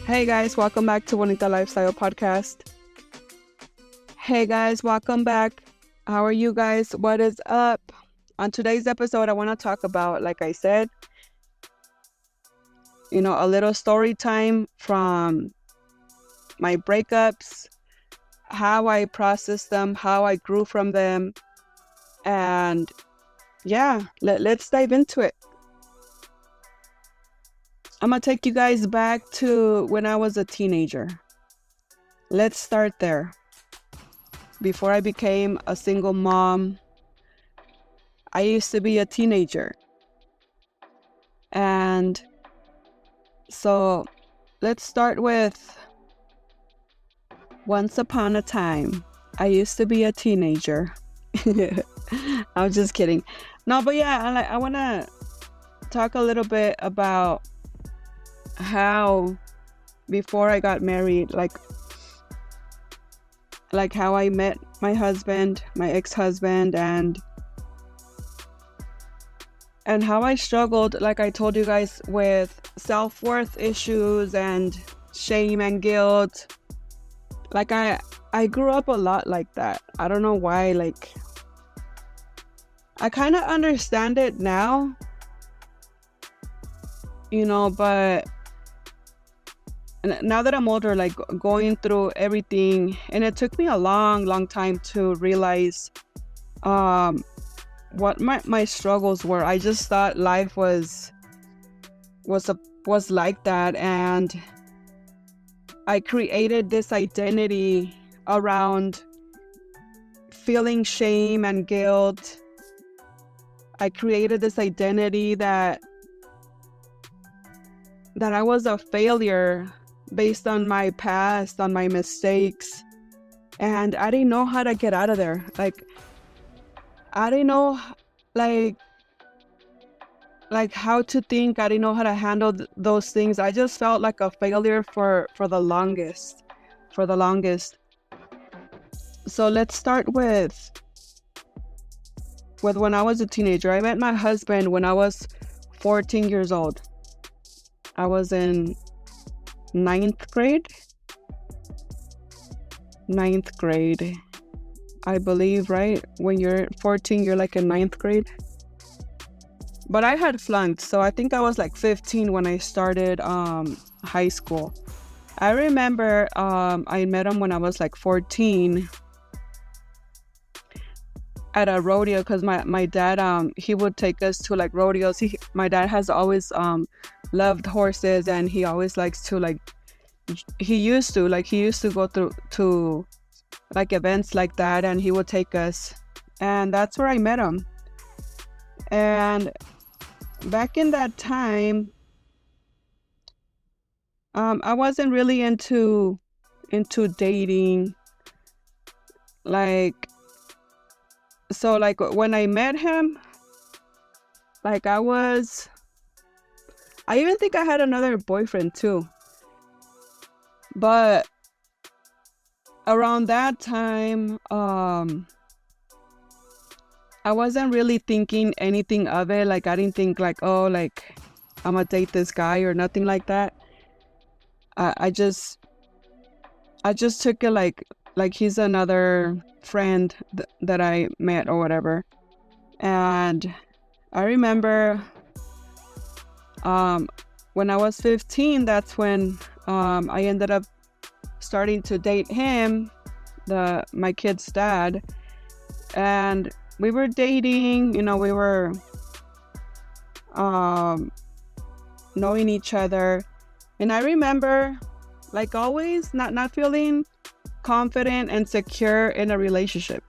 Hey guys, welcome back to Bonita Lifestyle Podcast. Hey guys, welcome back. How are you guys? What is up? On today's episode, I want to talk about, like I said, a little story time from my breakups, how I processed them, how I grew from them, and yeah, let's dive into it. I'm gonna take you guys back to when I was a teenager. Let's start there. Before I became a single mom, I used to be a teenager. And so let's start with once upon a time, I used to be a teenager. I'm just kidding. No, but yeah, I want to talk a little bit about how before I got married, like how I met my husband, my ex-husband, and how I struggled, like I told you guys, with self-worth issues and shame and guilt. Like I grew up a lot like that. I don't know why. Like I kind of understand it now, but now that I'm older, like going through everything, and it took me a long time to realize what my struggles were. I just thought life was like that, and I created this identity around feeling shame and guilt. I created this identity that I was a failure based on my past, on my mistakes, and I didn't know how to get out of there. Like I didn't know like how to think. I didn't know how to handle those things. I just felt like a failure for the longest. So let's start with when I was a teenager. I met my husband when I was 14 years old. I was in ninth grade, I believe, right? When you're 14, you're like in ninth grade. But I had flunked, so I think I was like 15 when I started high school. I remember I met him when I was like 14 at a rodeo, because my dad, he would take us to like rodeos. My dad has always loved horses, and he always likes to he used to go to like events like that, and he would take us, and that's where I met him. And back in that time, I wasn't really into dating. So when I met him, I even think I had another boyfriend too. But around that time, I wasn't really thinking anything of it. Like I didn't think I'm gonna date this guy or nothing like that. I just took it like he's another friend that I met or whatever. And I remember when I was 15, that's when I ended up starting to date him, my kid's dad. And we were dating, we were knowing each other. And I remember, like always, not feeling confident and secure in a relationship.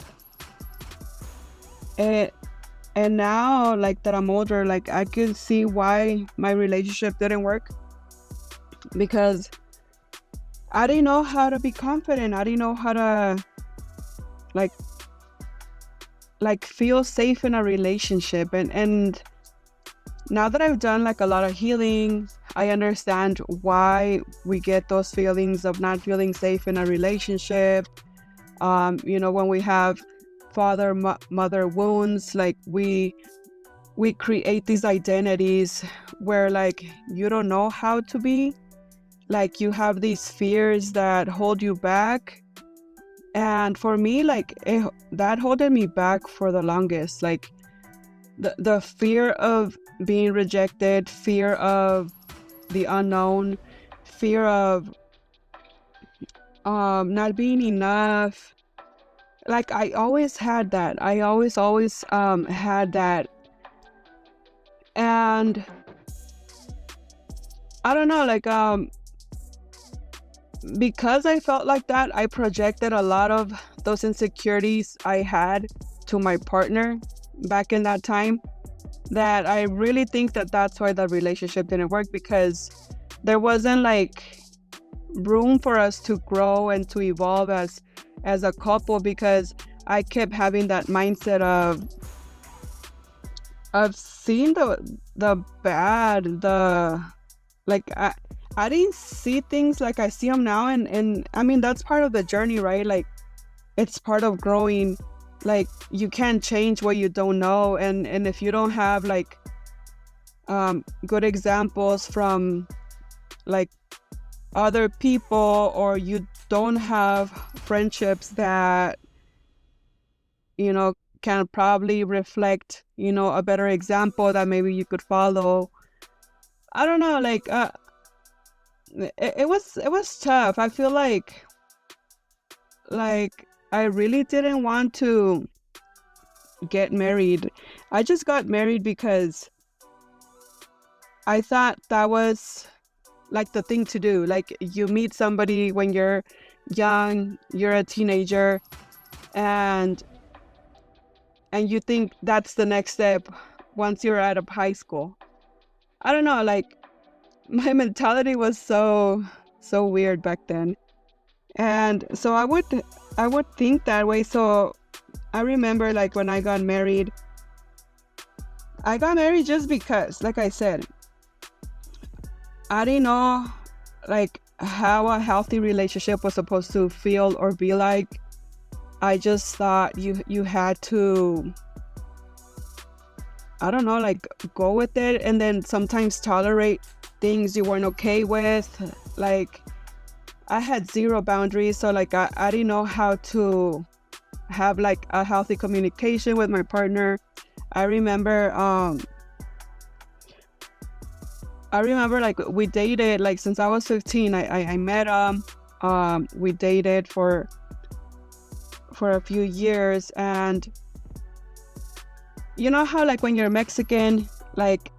And now, like that I'm older, like I could see why my relationship didn't work, because I didn't know how to be confident. I didn't know how to like feel safe in a relationship. And now that I've done like a lot of healing, I understand why we get those feelings of not feeling safe in a relationship. When we have mother wounds, like we create these identities where like you don't know how to be. like you have these fears that hold you back. And for me, like that holding me back for the longest, like the fear of being rejected, fear of the unknown, fear of not being enough. Like I always had that. I always had that. And I don't know, like because I felt like that, I projected a lot of those insecurities I had to my partner back in that time. That I really think that that's why the relationship didn't work, because there wasn't like room for us to grow and to evolve as a couple, because I kept having that mindset of seeing the bad, the like I didn't see things like I see them now, and I mean that's part of the journey, right? Like it's part of growing. Like you can't change what you don't know, and if you don't have like good examples from like other people, or you don't have friendships that can probably reflect a better example that maybe you could follow. I don't know, like it was tough. I feel like I really didn't want to get married. I just got married because I thought that was like the thing to do. Like you meet somebody when you're young, you're a teenager, and you think that's the next step once you're out of high school. I don't know, like my mentality was so weird back then. And so I would think that way. So I remember like when I got married just because, like I said, I didn't know like how a healthy relationship was supposed to feel or be like. I just thought you had to, I don't know, like go with it, and then sometimes tolerate things you weren't okay with. Like I had zero boundaries, so like I didn't know how to have like a healthy communication with my partner. I remember like we dated like since I was 15. I met him. We dated for a few years, and you know how like when you're Mexican, like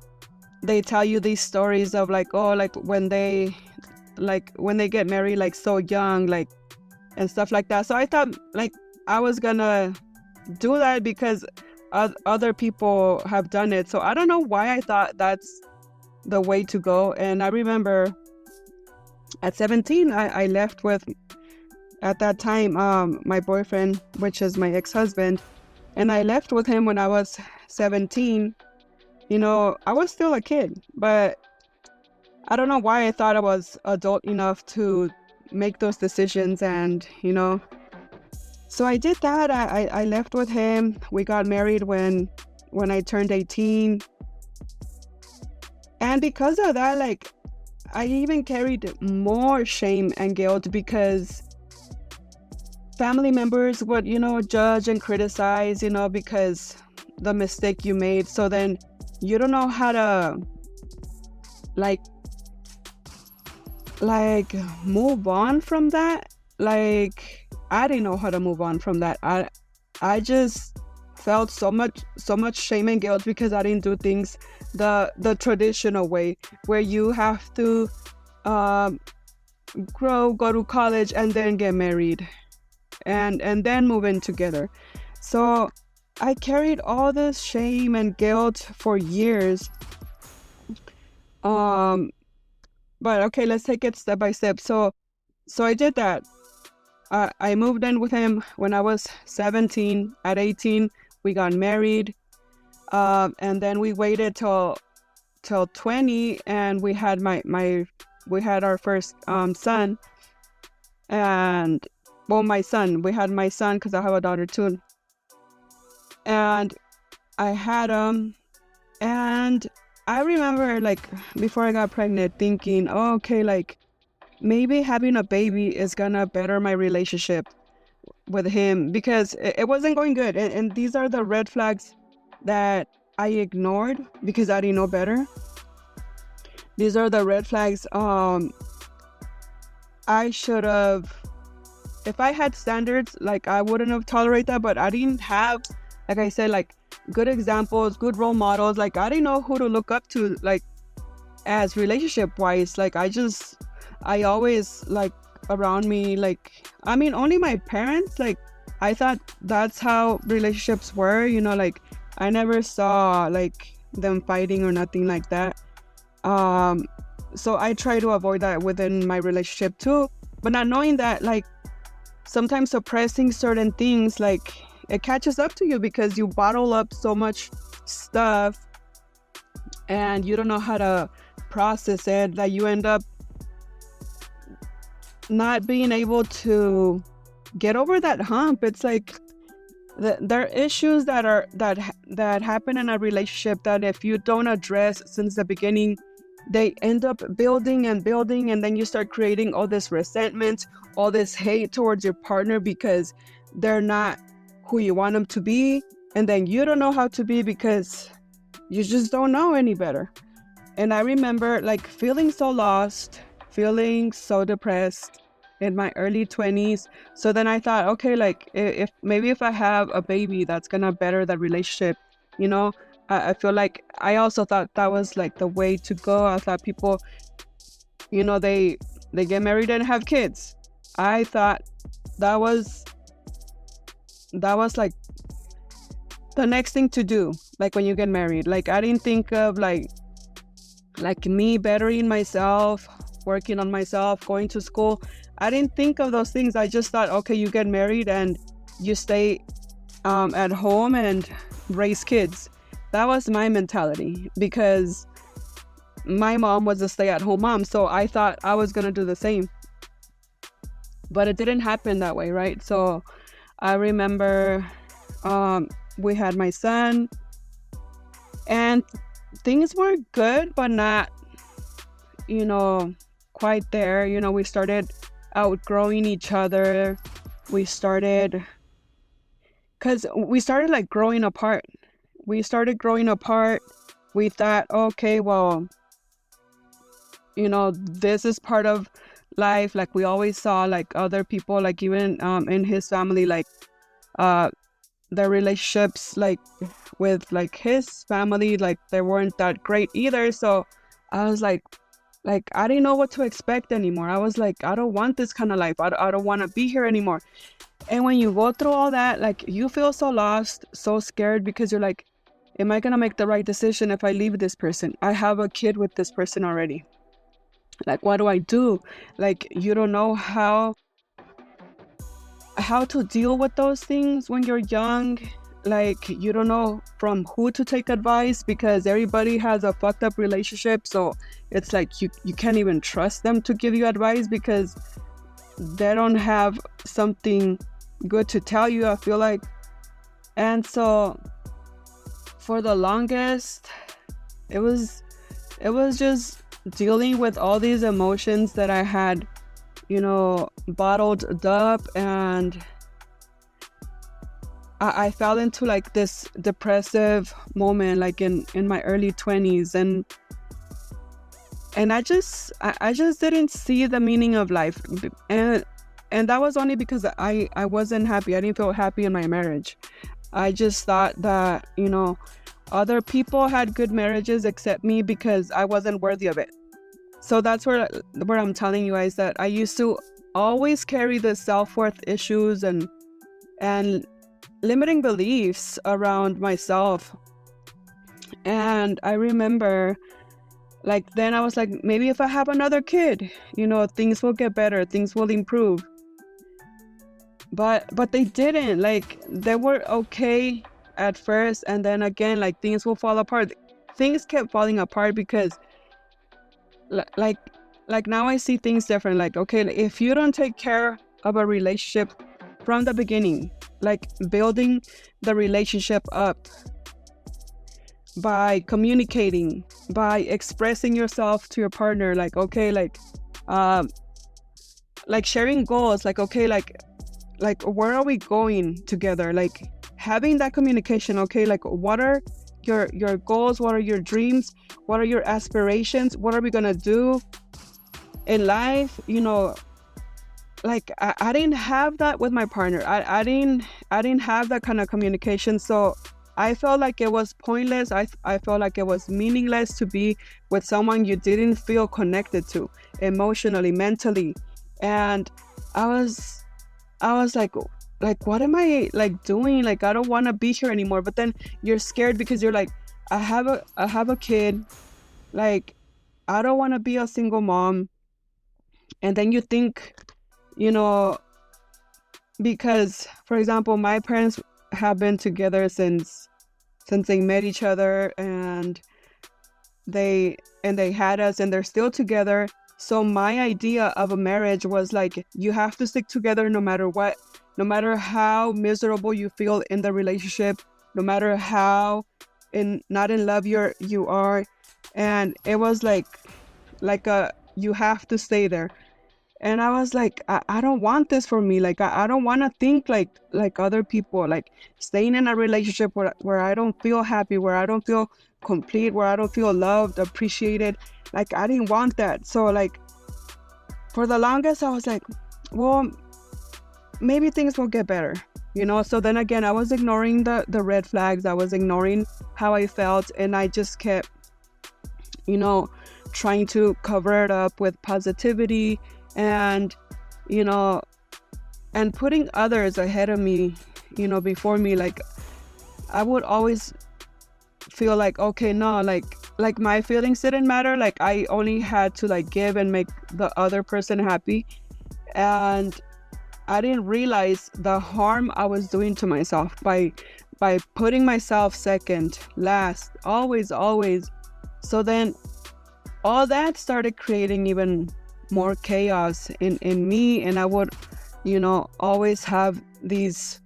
they tell you these stories of like, oh, like when they get married like so young, like and stuff like that. So I thought like I was gonna do that because other people have done it. So I don't know why I thought that's the way to go. And I remember at 17 I left with, at that time, my boyfriend, which is my ex-husband, and I left with him when I was 17. I was still a kid, but I don't know why I thought I was adult enough to make those decisions. And so I did that. I left with him. We got married when I turned 18. And because of that, like I even carried more shame and guilt, because family members would, judge and criticize, because the mistake you made. So then you don't know how to like move on from that. Like I didn't know how to move on from that. I just felt so much shame and guilt because I didn't do things the traditional way, where you have to grow, go to college, and then get married, and then move in together. So I carried all this shame and guilt for years. But okay, let's take it step by step. So I did that. I moved in with him when I was 17. At 18, we got married. And then we waited till 20, and we had we had our first son. And well, my son, we had my son because I have a daughter too. And I had him, and I remember like before I got pregnant thinking, oh, okay, like maybe having a baby is gonna better my relationship with him, because it wasn't going good. And these are the red flags that I ignored because I didn't know better. These are the red flags I should have, if I had standards, like I wouldn't have tolerated that, but I didn't have, like I said, like good examples, good role models. Like I didn't know who to look up to, like as relationship wise. Like I always like around me, like, I mean, only my parents, like I thought that's how relationships were, like I never saw like them fighting or nothing like that. Um, so I try to avoid that within my relationship too, but not knowing that, like, sometimes suppressing certain things, like, it catches up to you because you bottle up so much stuff and you don't know how to process it, that you end up not being able to get over that hump. It's like there are issues that happen in a relationship that if you don't address since the beginning, they end up building and building, and then you start creating all this resentment, all this hate towards your partner because they're not who you want them to be, and then you don't know how to be because you just don't know any better. And I remember like feeling so lost, feeling so depressed in my early 20s. So then I thought, okay, like if maybe if I have a baby, that's gonna better the relationship, you know. I feel like I also thought that was like the way to go. I thought people, they get married and have kids. I thought that was like the next thing to do, like when you get married. Like I didn't think of like me bettering myself, working on myself, going to school. I didn't think of those things. I just thought, okay, you get married and you stay at home and raise kids. That was my mentality because my mom was a stay-at-home mom. So I thought I was going to do the same. But it didn't happen that way, right? So I remember we had my son and things were good, but not, quite there. We started outgrowing each other. Because we started like growing apart. We thought, okay, well, this is part of life. Like we always saw like other people, like even in his family, like their relationships like with like his family, like they weren't that great either. So I was like I didn't know what to expect anymore. I was like, I don't want this kind of life. I don't want to be here anymore. And when you go through all that, like you feel so lost, so scared, because you're like, am I gonna make the right decision if I leave this person? I have a kid with this person already. Like, what do I do? Like, you don't know how to deal with those things when you're young. Like, you don't know from who to take advice because everybody has a fucked up relationship. So it's like you can't even trust them to give you advice because they don't have something good to tell you, I feel like. And so for the longest, it was just dealing with all these emotions that I had, bottled up, and I fell into like this depressive moment, like in my early 20s, and I just didn't see the meaning of life, and that was only because I wasn't happy. I didn't feel happy in my marriage. I just thought that, other people had good marriages except me because I wasn't worthy of it. So that's where I'm telling you guys that I used to always carry the self-worth issues and limiting beliefs around myself. And I remember like then I was like, maybe if I have another kid, things will get better, things will improve. But they didn't. Like they were okay at first, and then again, like things will fall apart. Things kept falling apart because like now I see things different. Like, okay, if you don't take care of a relationship from the beginning, like building the relationship up by communicating, by expressing yourself to your partner, like, okay, like like sharing goals, like, okay, like where are we going together, like having that communication. Okay, like what are your goals, what are your dreams, what are your aspirations, what are we gonna do in life, like I didn't have that with my partner. I didn't have that kind of communication. So I felt like it was pointless. I felt like it was meaningless to be with someone you didn't feel connected to emotionally, mentally. And I was like what am I like doing? Like I don't want to be here anymore. But then you're scared because you're like, I have a kid. Like I don't want to be a single mom. And then you think, you know, because for example, my parents have been together since they met each other, and they had us, and they're still together. So my idea of a marriage was like, you have to stick together no matter what, no matter how miserable you feel in the relationship, no matter how not in love you are. And it was like a, you have to stay there. And I was like, I don't want this for me. Like I don't want to think like other people, like staying in a relationship where I don't feel happy, where I don't feel complete, where I don't feel loved, appreciated. Like I didn't want that. So like for the longest I was like, well, maybe things will get better, So then again, I was ignoring the red flags. I was ignoring how I felt, and I just kept, trying to cover it up with positivity, and and putting others ahead of me, before me. Like I would always feel like, okay, no, like my feelings didn't matter. Like I only had to like give and make the other person happy. And I didn't realize the harm I was doing to myself by putting myself second, last, always. So then all that started creating even more chaos in me. And I would, always have these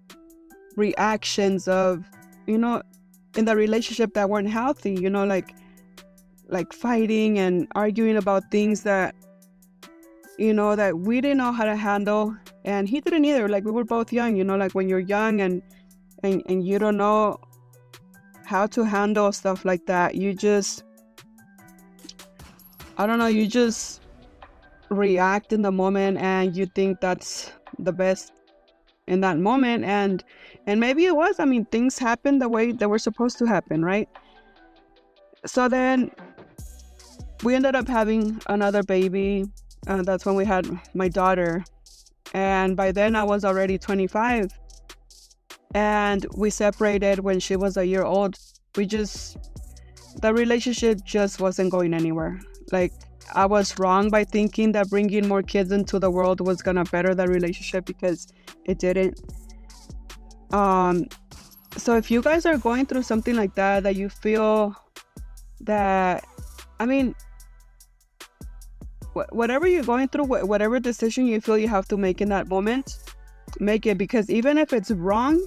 reactions of, in the relationship that weren't healthy, like fighting and arguing about things that, that we didn't know how to handle. And he didn't either. Like we were both young, like when you're young and you don't know how to handle stuff like that, you just, I don't know, you just react in the moment, and you think that's the best in that moment. And maybe it was. I mean, things happen the way they were supposed to happen, right? So then we ended up having another baby. That's when we had my daughter. And by then I was already 25. And we separated when she was a year old. The relationship just wasn't going anywhere. Like I was wrong by thinking that bringing more kids into the world was gonna better the relationship, because it didn't. So if you guys are going through something like that you feel that, I mean, whatever you're going through, whatever decision you feel you have to make in that moment, make it. Because even if it's wrong,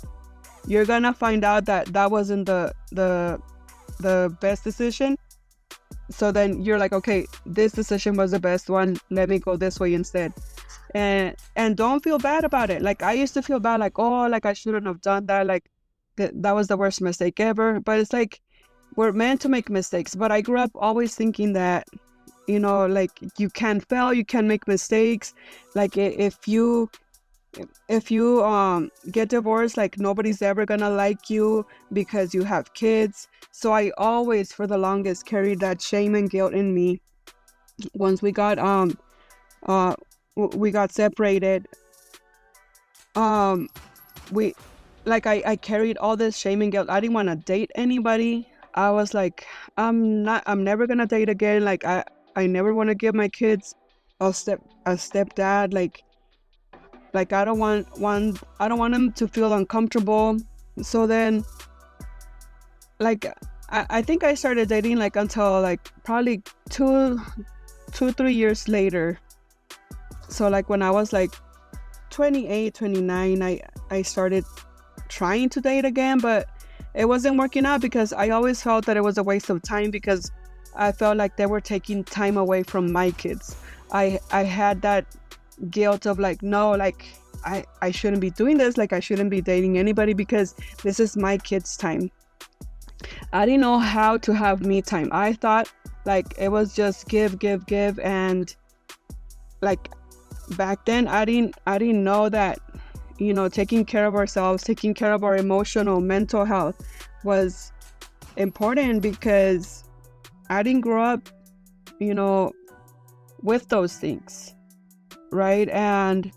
you're gonna find out that wasn't the best decision. So then you're like, okay, this decision was the best one, let me go this way instead. And don't feel bad about it. Like I used to feel bad, like, oh, like I shouldn't have done that, like that was the worst mistake ever. But it's like, we're meant to make mistakes. But I grew up always thinking that, like you can't fail, you can make mistakes. Like if you get divorced, like nobody's ever gonna like you because you have kids. So I always, for the longest, carried that shame and guilt in me. Once we got separated, we like I carried all this shame and guilt. I didn't want to date anybody. I was like, I'm never gonna date again. Like I never want to give my kids a stepdad. Like I don't want them to feel uncomfortable. So then, like I think I started dating like until like probably 3 years later. So like when I was like 28, 29, I started trying to date again, but it wasn't working out, because I always felt that it was a waste of time, because I felt like they were taking time away from my kids. I had that guilt of like, no, like I shouldn't be doing this, like I shouldn't be dating anybody because this is my kid's time. I didn't know how to have me time. I thought like it was just give, give, give, and like back then I didn't know that, you know, taking care of ourselves, taking care of our emotional, mental health was important, because I didn't grow up, you know, with those things, right? And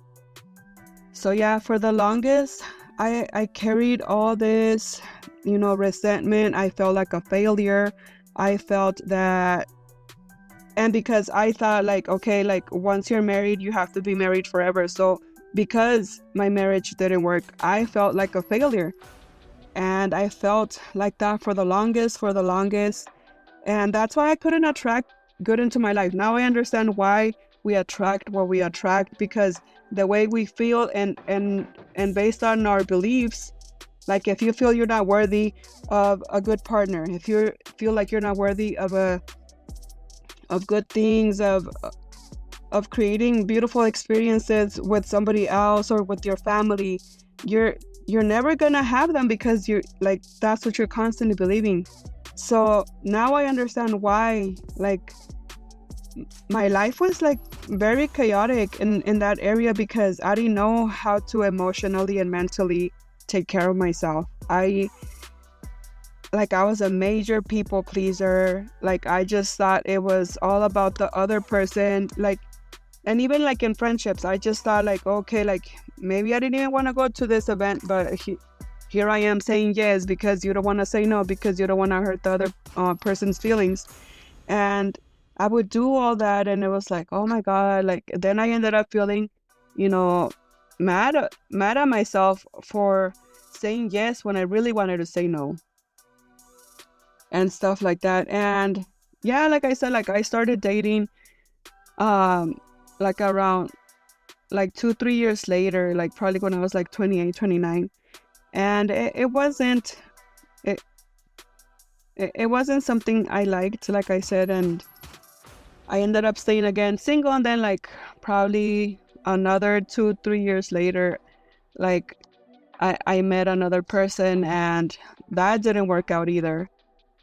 so yeah, for the longest, I carried all this, you know, resentment. I felt like a failure. I felt that, and because I thought like, okay, like once you're married, you have to be married forever. So because my marriage didn't work, I felt like a failure. And I felt like that for the longest. And that's why I couldn't attract good into my life. Now I understand why we attract what we attract, because the way we feel and based on our beliefs, like if you feel you're not worthy of a good partner, if you feel like you're not worthy of good things, of creating beautiful experiences with somebody else or with your family, you're never gonna have them, because you're like, that's what you're constantly believing. So now I understand why, like, my life was like very chaotic in that area, because I didn't know how to emotionally and mentally take care of myself. I was a major people pleaser. Like I just thought it was all about the other person. Like, and even like in friendships, I just thought like, okay, like maybe I didn't even want to go to this event, but here I am saying yes because you don't want to say no, because you don't want to hurt the other person's feelings. And I would do all that, and it was like, oh my God, like then I ended up feeling, you know, mad at myself for saying yes when I really wanted to say no, and stuff like that. And yeah, like I said, like I started dating um like around like 2-3 years later, like probably when I was like 28, 29. And it, it wasn't something I liked, like I said. And I ended up staying again single, and then like probably another 2-3 years later, like I met another person, and that didn't work out either.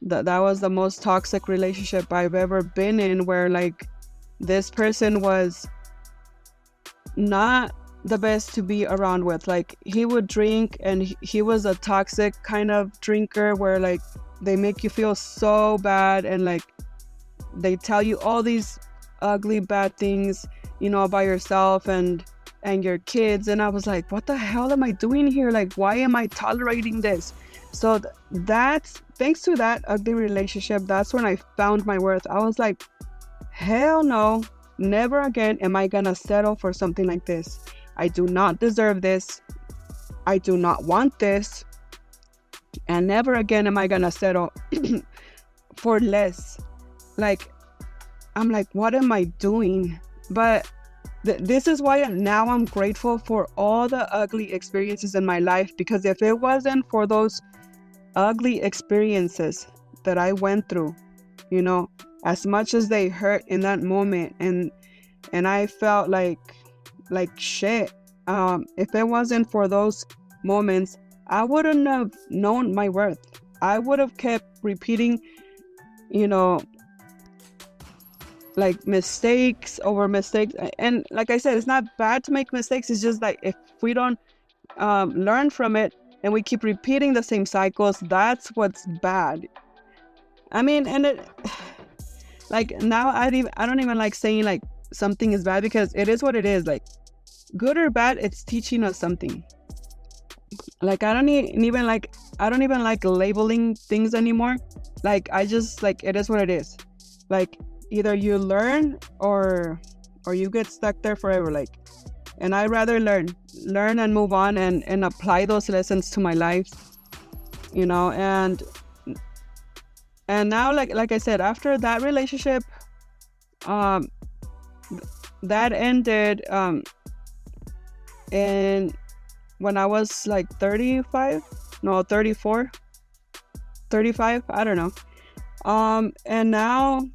That was the most toxic relationship I've ever been in, where like this person was not the best to be around with. Like he would drink, and he was a toxic kind of drinker, where like they make you feel so bad, and like they tell you all these ugly bad things, you know, about yourself and your kids. And I was like, what the hell am I doing here? Like, why am I tolerating this? So that's thanks to that ugly relationship, that's when I found my worth. I was like, hell no, never again am I gonna settle for something like this. I do not deserve this. I do not want this. And never again am I gonna settle for less. Like, I'm like, what am I doing? But this is why now I'm grateful for all the ugly experiences in my life, because if it wasn't for those ugly experiences that I went through, you know, as much as they hurt in that moment, and I felt like shit, if it wasn't for those moments, I wouldn't have known my worth. I would have kept repeating, you know, like mistakes over mistakes. And like I said, it's not bad to make mistakes. It's just like if we don't learn from it and we keep repeating the same cycles, that's what's bad. I mean, and it like now I don't even like saying like something is bad, because it is what it is. Like good or bad, it's teaching us something. Like I don't even like labeling things anymore. Like I just like, it is what it is. Like either you learn or you get stuck there forever. Like, and I rather learn and move on and apply those lessons to my life, you know. And now like I said, after that relationship, that ended and when I was like 35, no, 34, 35, I don't know. And now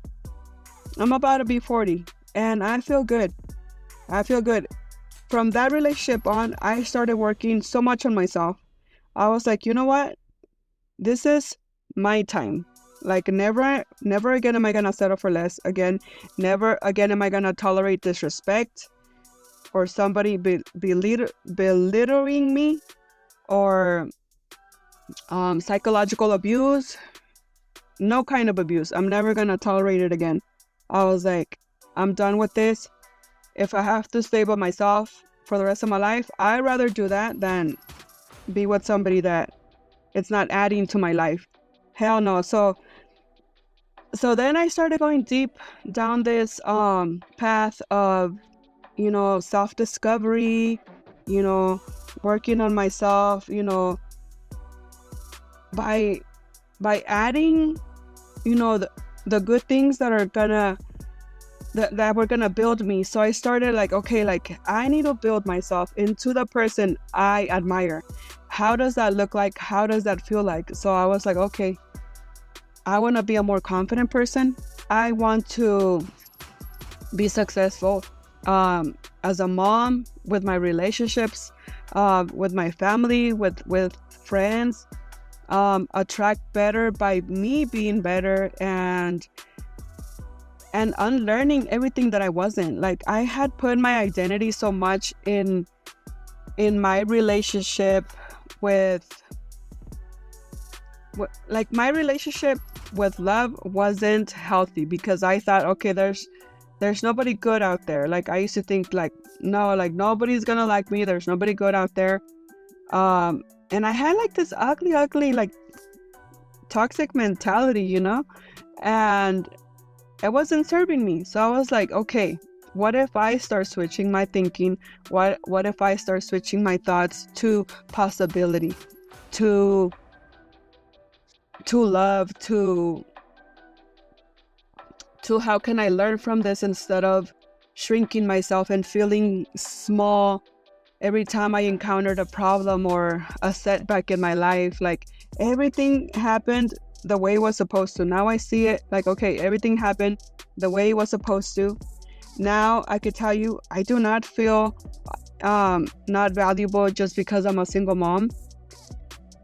I'm about to be 40, and I feel good. I feel good. From that relationship on, I started working so much on myself. I was like, you know what? This is my time. Like never again am I gonna settle for less again. Never again am I gonna tolerate disrespect or somebody belittling me or psychological abuse. No kind of abuse. I'm never gonna tolerate it again. I was like, I'm done with this. If I have to stay by myself for the rest of my life, I'd rather do that than be with somebody that it's not adding to my life. Hell no. So then I started going deep down this path of, self-discovery, you know, working on myself, by adding, the good things that are gonna that were gonna build me. So I started like, okay, like I need to build myself into the person I admire. How does that look like? How does that feel like? So I was like, okay, I want to be a more confident person. I want to be successful as a mom, with my relationships, with my family, with friends, attract better by me being better and unlearning everything that I wasn't. Like I had put my identity so much in my relationship with like my relationship with love wasn't healthy because I thought, okay, there's nobody good out there. Like I used to think like, no, like nobody's gonna like me, there's nobody good out there. And I had like this ugly like toxic mentality, and it wasn't serving me. So I was like, okay, what if I start switching my thinking? What if I start switching my thoughts to possibility, to love, to how can I learn from this instead of shrinking myself and feeling small every time I encountered a problem or a setback in my life. Like everything happened the way it was supposed to. Now I see it like, okay, everything happened the way it was supposed to. Now I could tell you, I do not feel not valuable just because I'm a single mom.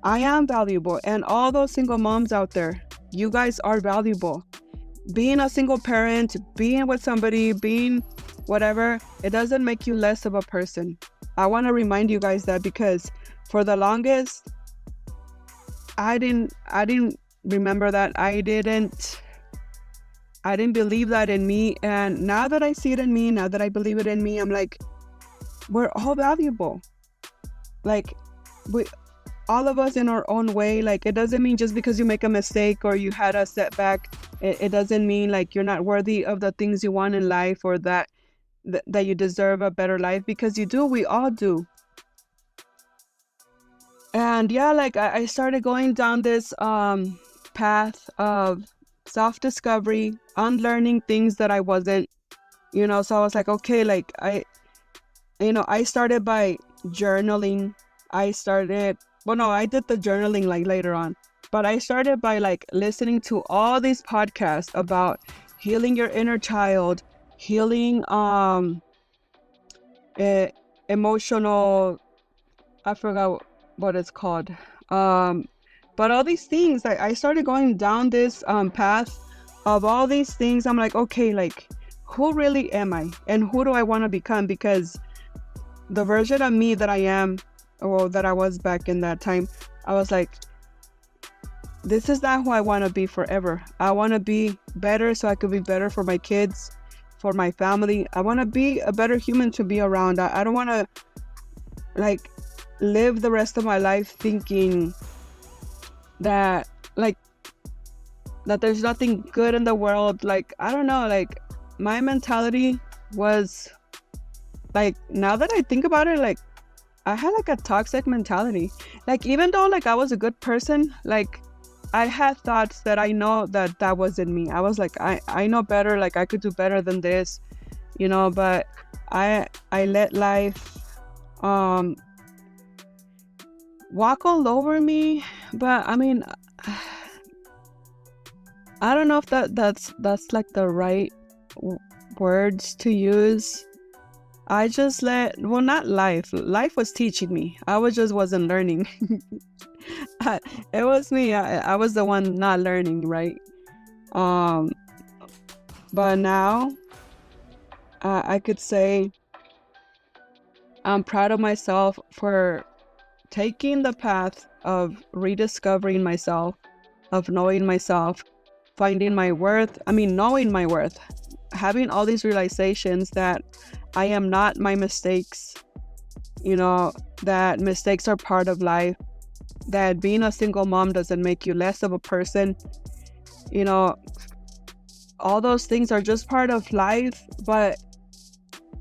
I am valuable, and all those single moms out there, you guys are valuable. Being a single parent, being with somebody, being whatever, it doesn't make you less of a person. I want to remind you guys that, because for the longest, I didn't remember that. I didn't believe that in me. And now that I see it in me, now that I believe it in me, I'm like, we're all valuable. Like all of us in our own way. Like it doesn't mean just because you make a mistake or you had a setback, it doesn't mean like you're not worthy of the things you want in life, or that you deserve a better life, because you do. We all do. And yeah, like I started going down this path of self-discovery, unlearning things that I wasn't, so I was like, okay, like I started by journaling. I did the journaling like later on, but I started by like listening to all these podcasts about healing your inner child, healing emotional, I forgot what it's called. But all these things, I started going down this path of all these things. I'm like, okay, like who really am I and who do I want to become? Because the version of me that I am, or that I was back in that time, I was like, this is not who I want to be forever. I want to be better so I could be better for my kids, for my family. I want to be a better human to be around. I don't want to like live the rest of my life thinking that there's nothing good in the world. Like, I don't know, like my mentality was like, now that I think about it, like I had like a toxic mentality. Like even though like I was a good person, like I had thoughts that I know that wasn't me. I was like, I know better, like I could do better than this, but I let life walk all over me. But I mean, I don't know if that's like the right words to use. I just well, not life. Life was teaching me. I was just wasn't learning. It was me. I was the one not learning, right? Um, but now I could say I'm proud of myself for taking the path of rediscovering myself, of knowing myself, finding my worth. I mean, knowing my worth, having all these realizations that I am not my mistakes, that mistakes are part of life, that being a single mom doesn't make you less of a person. You know, all those things are just part of life. But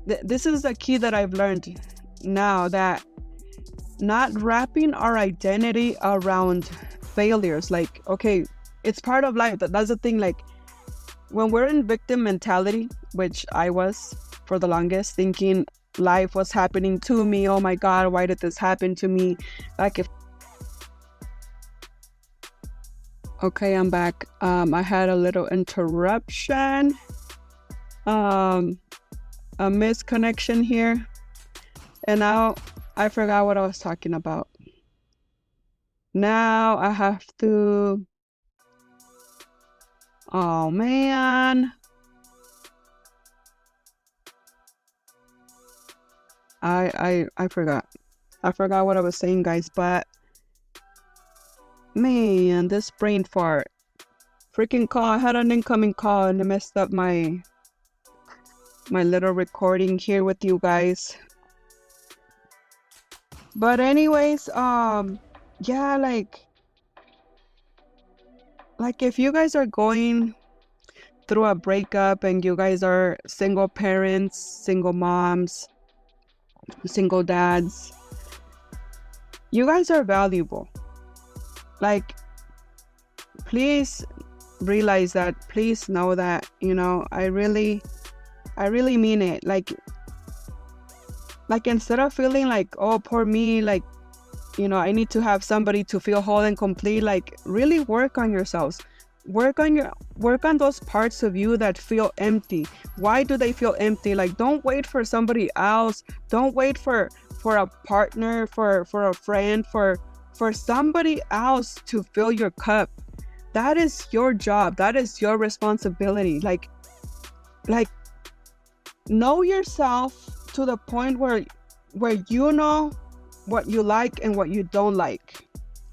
this is the key that I've learned now, that not wrapping our identity around failures. Like, okay, it's part of life. That's the thing. Like, when we're in victim mentality, which I was for the longest, thinking life was happening to me. Oh my God, why did this happen to me? Like, okay, I'm back. I had a little interruption, a misconnection here, and now I forgot what I was talking about. Now I have to. Oh man. I forgot. I forgot what I was saying, guys, but man, this brain fart. Freaking call. I had an incoming call and it messed up my little recording here with you guys. But anyways, yeah, like if you guys are going through a breakup and you guys are single parents, single moms, single dads, you guys are valuable. Like, please realize that. Please know that, I really mean it. Like instead of feeling like, oh, poor me, like, I need to have somebody to feel whole and complete, like, really work on yourselves. Work on those parts of you that feel empty. Why do they feel empty? Like, don't wait for somebody else. Don't wait for a partner, for a friend, for somebody else to fill your cup. That is your job. That is your responsibility. Like know yourself to the point where you know what you like and what you don't like.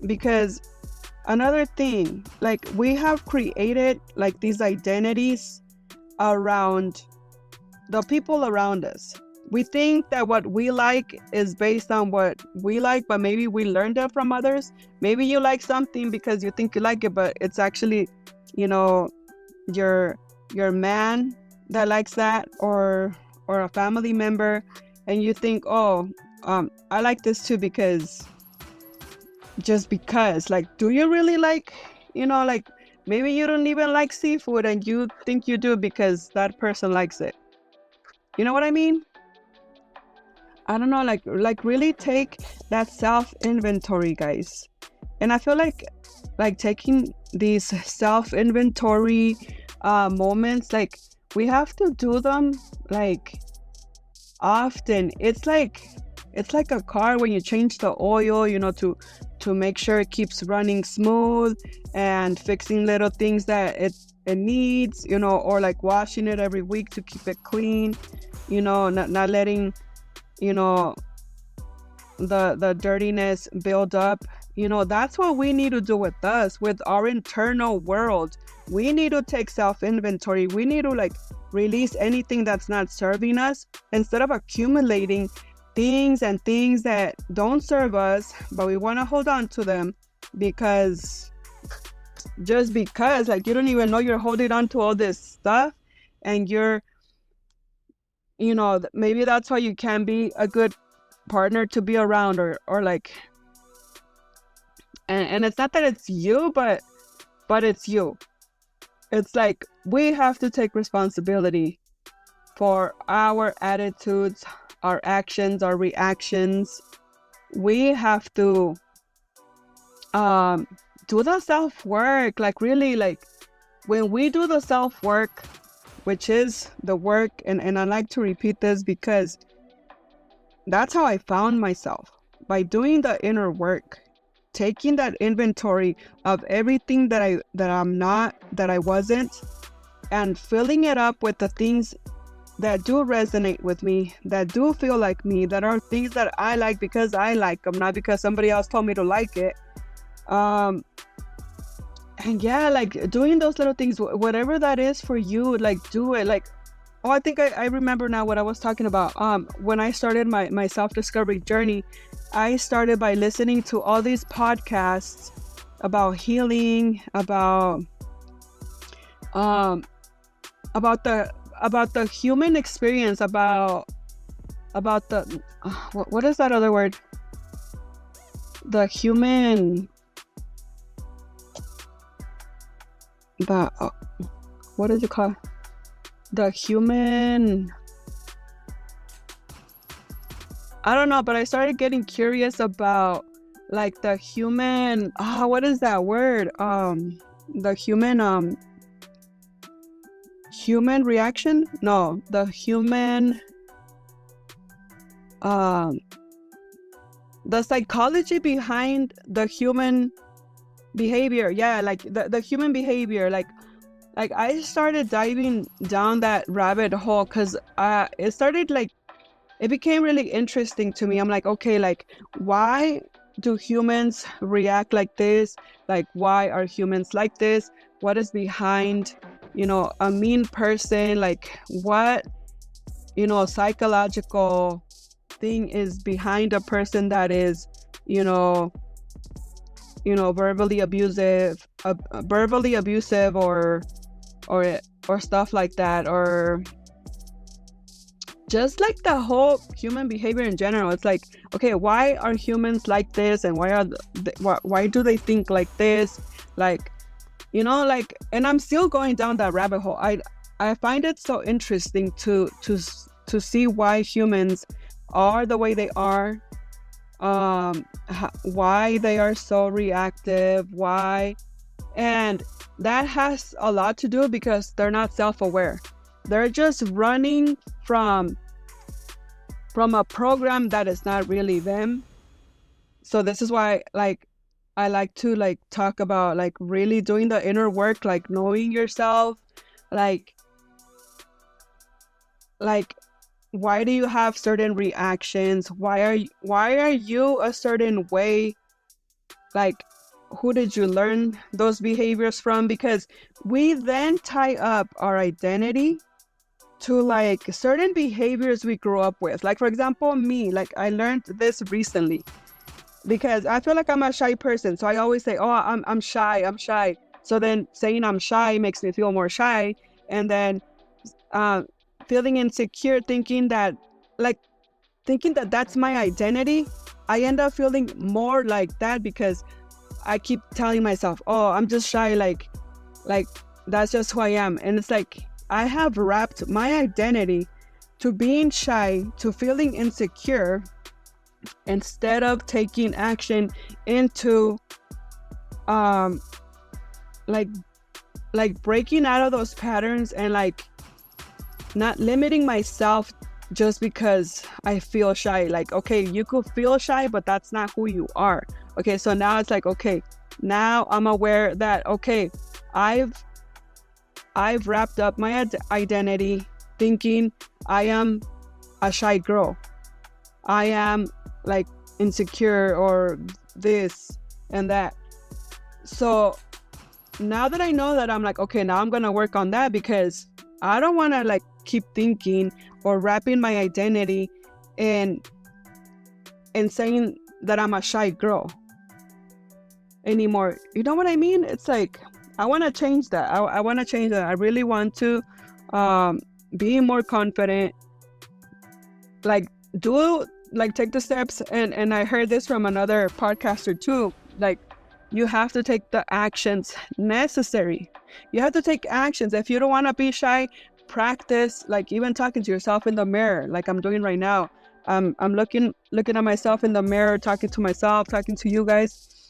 Because another thing, like, we have created like these identities around the people around us. We think that what we like is based on what we like, but maybe we learned it from others. Maybe you like something because you think you like it, but it's actually, your man that likes that, or a family member, and you think, oh, I like this too because like, do you really like, like, maybe you don't even like seafood and you think you do because that person likes it. You know what I mean? I don't know, like really take that self inventory, guys. And I feel like taking these self inventory moments, like, we have to do them like often. It's like a car when you change the oil, to make sure it keeps running smooth, and fixing little things that it needs, or like washing it every week to keep it clean, not letting, the dirtiness build up. That's what we need to do with us, with our internal world. We need to take self-inventory. We need to like release anything that's not serving us, instead of accumulating things that don't serve us, but we want to hold on to them because like, you don't even know you're holding on to all this stuff, and you're, maybe that's why you can be a good partner to be around, or like, and it's not that it's you, but it's you. It's like, we have to take responsibility for our attitudes, our actions, our reactions. We have to do the self-work. Like, really, like, when we do the self-work, which is the work, and I like to repeat this because that's how I found myself, by doing the inner work, taking that inventory of everything that I'm not, that I wasn't, and filling it up with the things that do resonate with me, that do feel like me, that are things that I like because I like them, not because somebody else told me to like it. Um, and yeah, like doing those little things, whatever that is for you, like do it. Like, oh, I think I remember now what I was talking about. When I started my self-discovery journey, I started by listening to all these podcasts about healing, um, about the human experience, about the what is that other word? The human, the what is it called? The human. I don't know, but I started getting curious about like the human. What is that word? The human reaction. No, the human. Um, the psychology behind the human behavior. Yeah, like the human behavior. Like I started diving down that rabbit hole because it started like it became really interesting to me. I'm like, okay, like why do humans react like this? Like why are humans like this? What is behind, a mean person? Like what, psychological thing is behind a person that is, you know, verbally abusive or stuff like that, or just like the whole human behavior in general. It's like, okay, why are humans like this, and why do they think like this? Like, like, and I'm still going down that rabbit hole. I find it so interesting to see why humans are the way they are, why they are so reactive, and that has a lot to do because they're not self-aware. They're just running from a program that is not really them. So this is why, like, I like to like talk about like really doing the inner work, like knowing yourself, like why do you have certain reactions? Why are you a certain way? Like, who did you learn those behaviors from? Because we then tie up our identity to like certain behaviors we grew up with. Like, for example, me, like I learned this recently because I feel like I'm a shy person. So I always say, oh, I'm shy. So then saying I'm shy makes me feel more shy. And then feeling insecure, thinking that that's my identity, I end up feeling more like that because I keep telling myself, oh, I'm just shy, like that's just who I am. And it's like I have wrapped my identity to being shy, to feeling insecure, instead of taking action into like breaking out of those patterns and like not limiting myself just because I feel shy. Like, okay, you could feel shy, but that's not who you are. Okay, so now it's like, okay, now I'm aware that, okay, I've wrapped up my identity thinking I am a shy girl. I am like insecure or this and that. So now that I know that, I'm like, okay, now I'm gonna work on that because I don't want to like keep thinking or wrapping my identity in saying that I'm a shy girl anymore. You know what I mean? It's like I want to change that. I want to change that. I really want to be more confident, like take the steps. And I heard this from another podcaster too. Like, you have to take the actions necessary. You have to take actions. If you don't want to be shy, practice, like even talking to yourself in the mirror, like I'm doing right now. I'm looking at myself in the mirror, talking to myself, talking to you guys.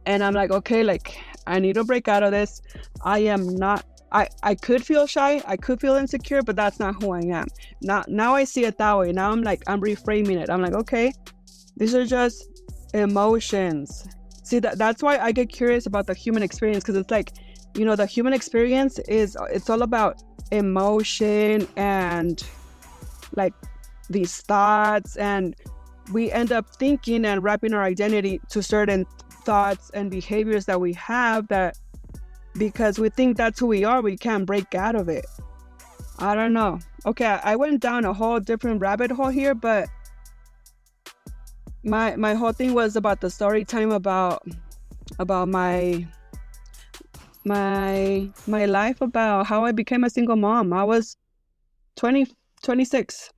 And I'm like, okay, like I need to break out of this. I am not I could feel shy, I could feel insecure, but that's not who I am. Now I see it that way. Now I'm reframing it. I'm like, okay, these are just emotions. See, that's why I get curious about the human experience, because it's like, the human experience it's all about emotion and like these thoughts, and we end up thinking and wrapping our identity to certain thoughts and behaviors that we have, that because we think that's who we are, we can't break out of it. I don't know. Okay, I went down a whole different rabbit hole here, but my whole thing was about the story time, about my life, about how I became a single mom. I was 26,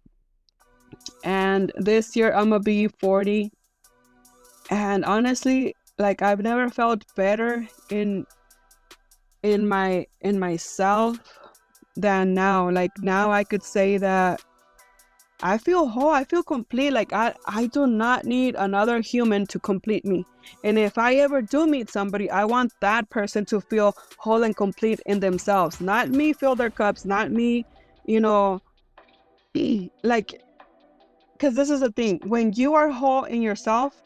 and this year I'm gonna be 40. And honestly, like, I've never felt better in myself than now. Like, now I could say that I feel whole, I feel complete. Like, I do not need another human to complete me. And if I ever do meet somebody, I want that person to feel whole and complete in themselves. Not me fill their cups, not me, you know, like, because this is the thing. When you are whole in yourself,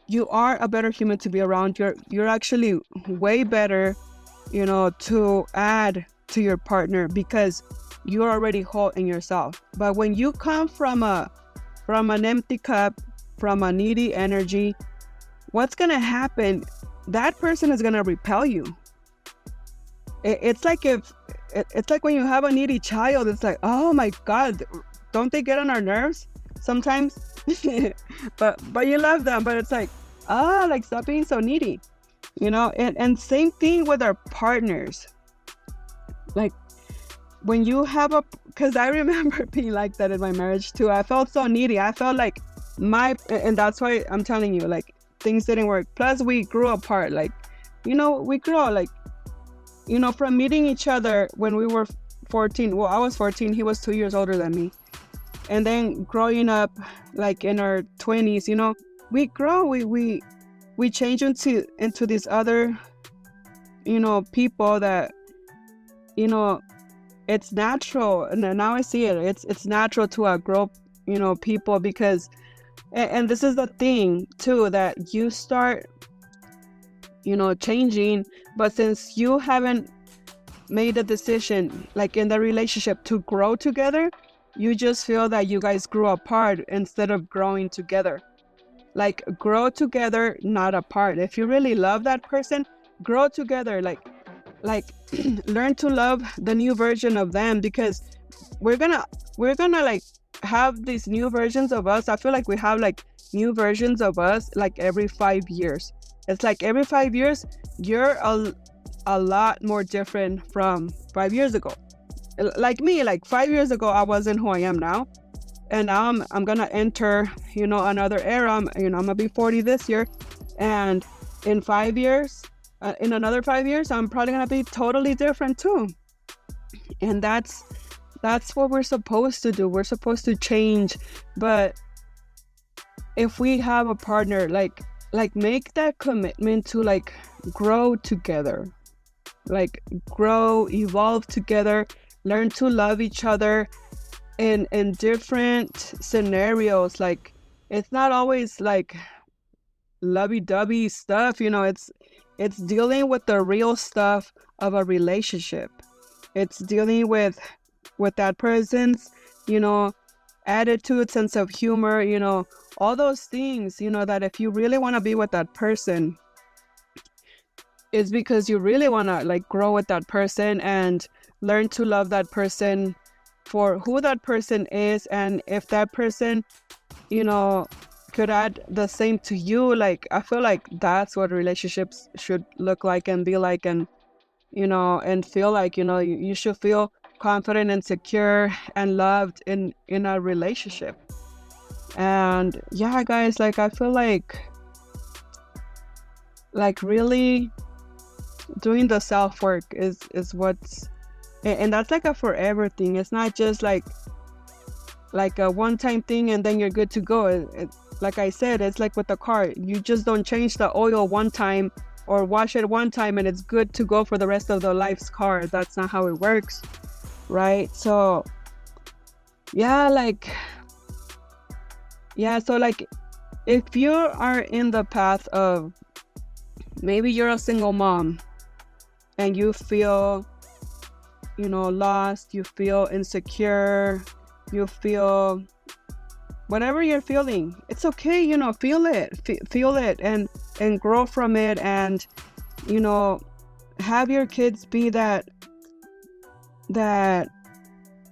you are a better human to be around. You're actually way better, to add to your partner, because you're already whole in yourself. But when you come from an empty cup, from a needy energy, what's gonna happen? That person is gonna repel you. It's like when you have a needy child. It's like, oh my God, don't they get on our nerves sometimes? but you love them, but it's like, like, stop being so needy, and same thing with our partners. Like, when you have because I remember being like that in my marriage too. I felt so needy. I felt like and that's why I'm telling you, like, things didn't work. Plus, we grew apart. Like, we grow, like, from meeting each other when we were 14. Well, I was 14. He was 2 years older than me. And then growing up, like, in our 20s, we grow. We change into these other, people that, it's natural. And now I see it. It's natural to outgrow, people, because, and this is the thing too, that you start, changing, but since you haven't made a decision, like, in the relationship to grow together, you just feel that you guys grew apart instead of growing together. Like, grow together, not apart. If you really love that person, grow together. Like learn to love the new version of them, because we're gonna like have these new versions of us. I feel like we have, like, new versions of us, like, every 5 years. It's like every 5 years you're a lot more different from 5 years ago. Like me, like, 5 years ago I wasn't who I am now, and now I'm gonna enter, another era. I'm gonna be 40 this year, and in 5 years, in another 5 years, I'm probably gonna be totally different too. And that's what we're supposed to do. We're supposed to change. But if we have a partner, like make that commitment to, like, grow together, like, grow, evolve together, learn to love each other in different scenarios. Like, it's not always like lovey-dovey stuff, it's dealing with the real stuff of a relationship. It's dealing with that person's, attitude, sense of humor, all those things, that if you really want to be with that person, it's because you really want to, like, grow with that person and learn to love that person for who that person is. And if that person, could add the same to you, like, I feel like that's what relationships should look like and be like. And, and feel like, you should feel confident and secure and loved in a relationship. And yeah, guys, like, I feel like really doing the self-work is what's, and that's like a forever thing. It's not just like a one-time thing and then you're good to go. Like I said, it's like with the car. You just don't change the oil one time or wash it one time and it's good to go for the rest of the life's car. That's not how it works, right? So yeah, like if you are in the path of, maybe you're a single mom and you feel, lost, you feel insecure, you feel whatever you're feeling, it's okay, feel it, feel it, and grow from it, and have your kids be that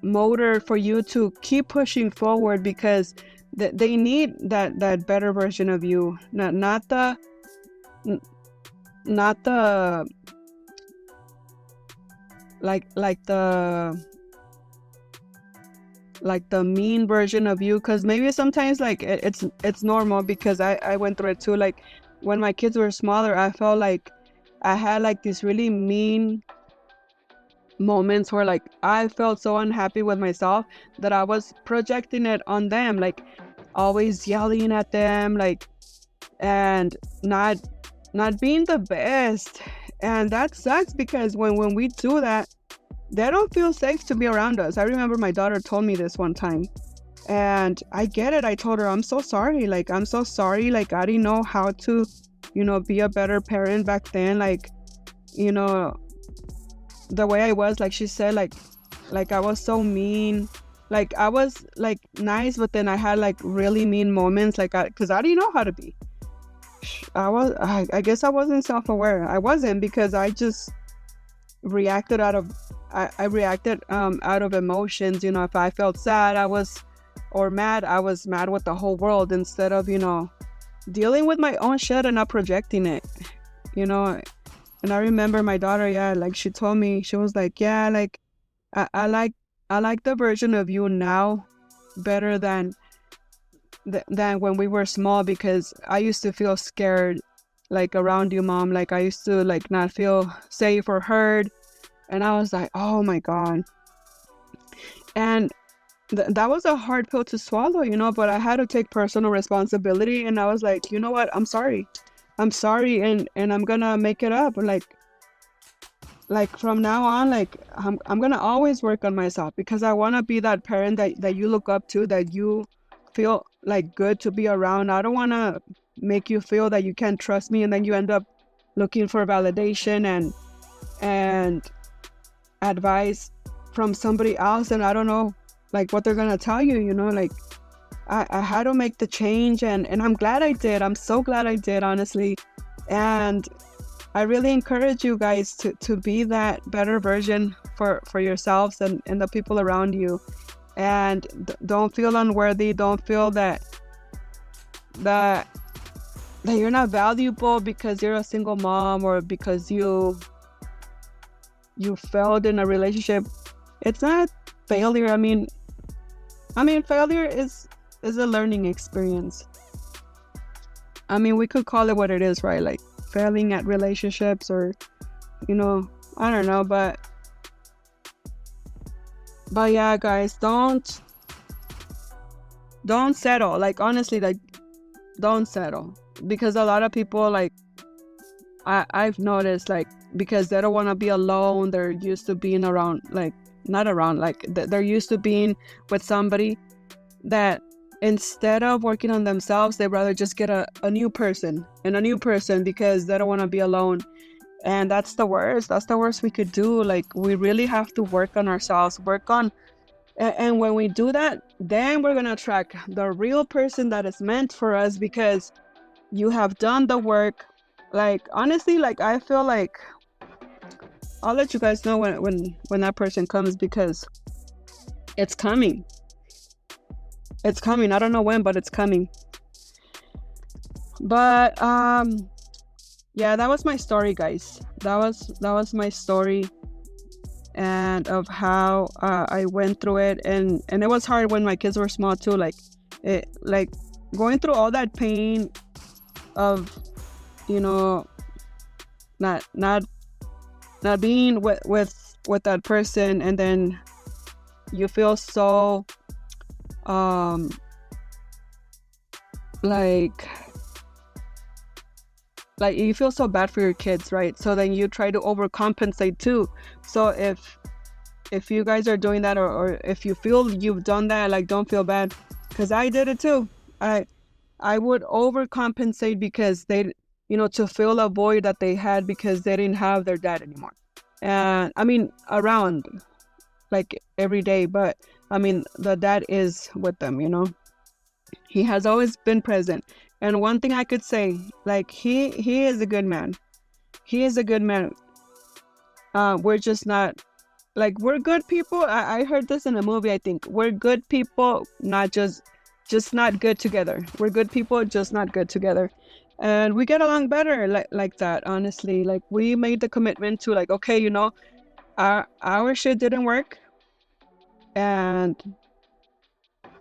motor for you to keep pushing forward, because they need that better version of you, not the n- not the like the mean version of you, because maybe sometimes like it's normal, because I went through it too. Like when my kids were smaller, I felt like I had like these really mean moments where like I felt so unhappy with myself that I was projecting it on them, like always yelling at them, like, and not being the best. And that sucks, because when we do that, they don't feel safe to be around us. I remember my daughter told me this one time, and I get it. I told her, I'm so sorry. Like, I'm so sorry. Like, I didn't know how to, be a better parent back then. Like, you know, the way I was, like she said, like I was so mean. Like I was like nice, but then I had like really mean moments, like because I didn't know how to be. I guess I wasn't self-aware. I wasn't, because I just reacted out of I reacted out of emotions. If I felt sad, or mad, I was mad with the whole world, instead of dealing with my own shit and not projecting it. you know and I remember my daughter, yeah, like she told me, she was like, yeah, like I like the version of you now better than when we were small, because I used to feel scared, like around you, mom. Like I used to like not feel safe or heard. And I was like, oh my God. And that was a hard pill to swallow, but I had to take personal responsibility. And I was like, you know what? I'm sorry. I'm sorry. And I'm gonna make it up. Like from now on, like I'm gonna always work on myself, because I want to be that parent that you look up to, that you feel like good to be around. I don't want to make you feel that you can't trust me, and then you end up looking for validation and advice from somebody else, and I don't know like what they're gonna tell you. Like I had to make the change, and I'm glad I did. I'm so glad I did, honestly. And I really encourage you guys to be that better version for yourselves and the people around you. And don't feel unworthy. Don't feel that you're not valuable because you're a single mom, or because you failed in a relationship. It's not failure. I mean failure is a learning experience. We could call it what it is, right? Like failing at relationships, or I don't know, but yeah, guys, don't settle. Like honestly, like don't settle, because a lot of people, like I've noticed, like because they don't want to be alone, they're used to being around, like not around, like they're used to being with somebody, that instead of working on themselves, they rather just get a new person and a new person, because they don't want to be alone. And that's the worst we could do. Like we really have to work on ourselves, and when we do that, then we're gonna attract the real person that is meant for us, because you have done the work. Like honestly, like I feel like I'll let you guys know when that person comes, because it's coming. It's coming. I don't know when, but it's coming. But yeah, that was my story, guys. That was my story, and of how I went through it, and it was hard when my kids were small too. Like going through all that pain of not being with that person, and then you feel so like like you feel so bad for your kids, right? So then you try to overcompensate too. So if you guys are doing that, or if you feel you've done that, like don't feel bad, because I did it too. I would overcompensate because they, to fill a void that they had because they didn't have their dad anymore. And I mean, around like every day, but I mean, the dad is with them. He has always been present. And one thing I could say, like he is a good man. He is a good man. We're just not, like, we're good people. I heard this in a movie, I think. We're good people, not just not good together. We're good people, just not good together. And we get along better like that, honestly. Like we made the commitment to, like, okay, our shit didn't work, and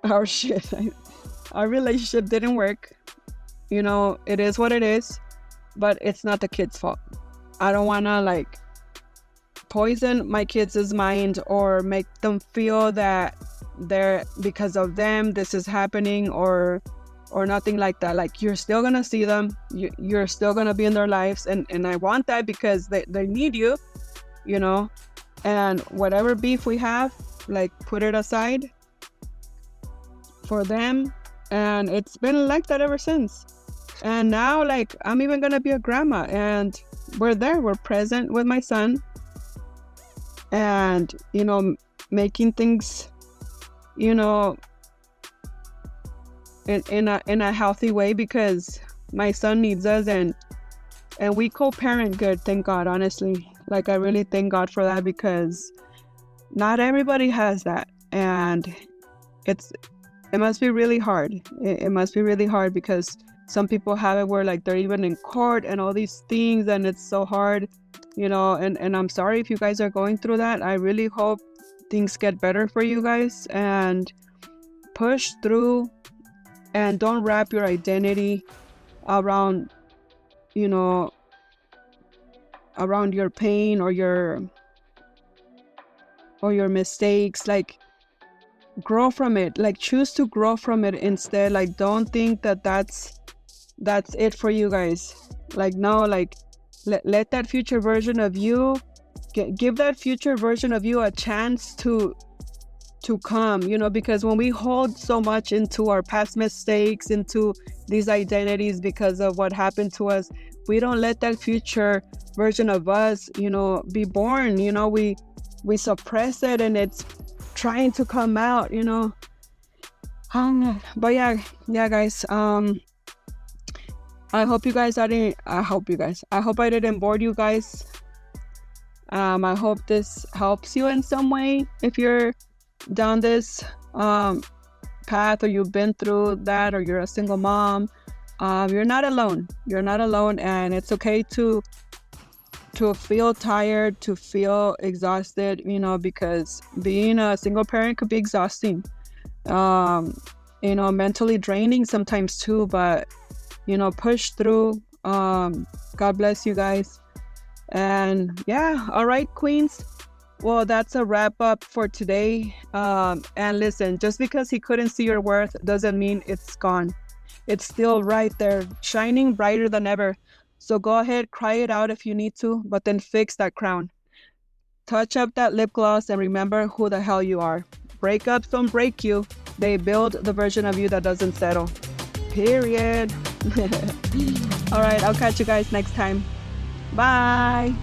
our shit our relationship didn't work. It is what it is, but it's not the kid's fault. I don't want to, like, poison my kids' mind or make them feel that they're, because of them this is happening, or nothing like that. Like, you're still gonna see them, you're still gonna be in their lives, and I want that because they need you. And whatever beef we have, like, put it aside for them. And it's been like that ever since. And now, like, I'm even gonna be a grandma, and we're present with my son, and making things in a healthy way, because my son needs us, and we co-parent good, thank God, honestly. Like, I really thank God for that, because not everybody has that, and it must be really hard. It must be really hard, because some people have it where, like, they're even in court and all these things, and it's so hard, and I'm sorry if you guys are going through that. I really hope things get better for you guys, and push through, and don't wrap your identity around around your pain or your mistakes. Like, grow from it. Like, choose to grow from it instead. Like, don't think that that's it for you guys. Like, no, like, let that future version of you, give that future version of you a chance to come, because when we hold so much into our past mistakes, into these identities because of what happened to us, we don't let that future version of us, be born. We suppress it, and it's trying to come out. But yeah, guys. I hope I didn't bore you guys. I hope this helps you in some way if you're down this path, or you've been through that, or you're a single mom. You're not alone. And it's okay to feel tired, to feel exhausted, because being a single parent could be exhausting, mentally draining sometimes too. But push through. God bless you guys. And yeah, all right, queens. Well, that's a wrap up for today. And listen, just because he couldn't see your worth doesn't mean it's gone. It's still right there, shining brighter than ever. So go ahead, cry it out if you need to, but then fix that crown. Touch up that lip gloss, and remember who the hell you are. Breakups don't break you. They build the version of you that doesn't settle. Period. All right, I'll catch you guys next time. Bye.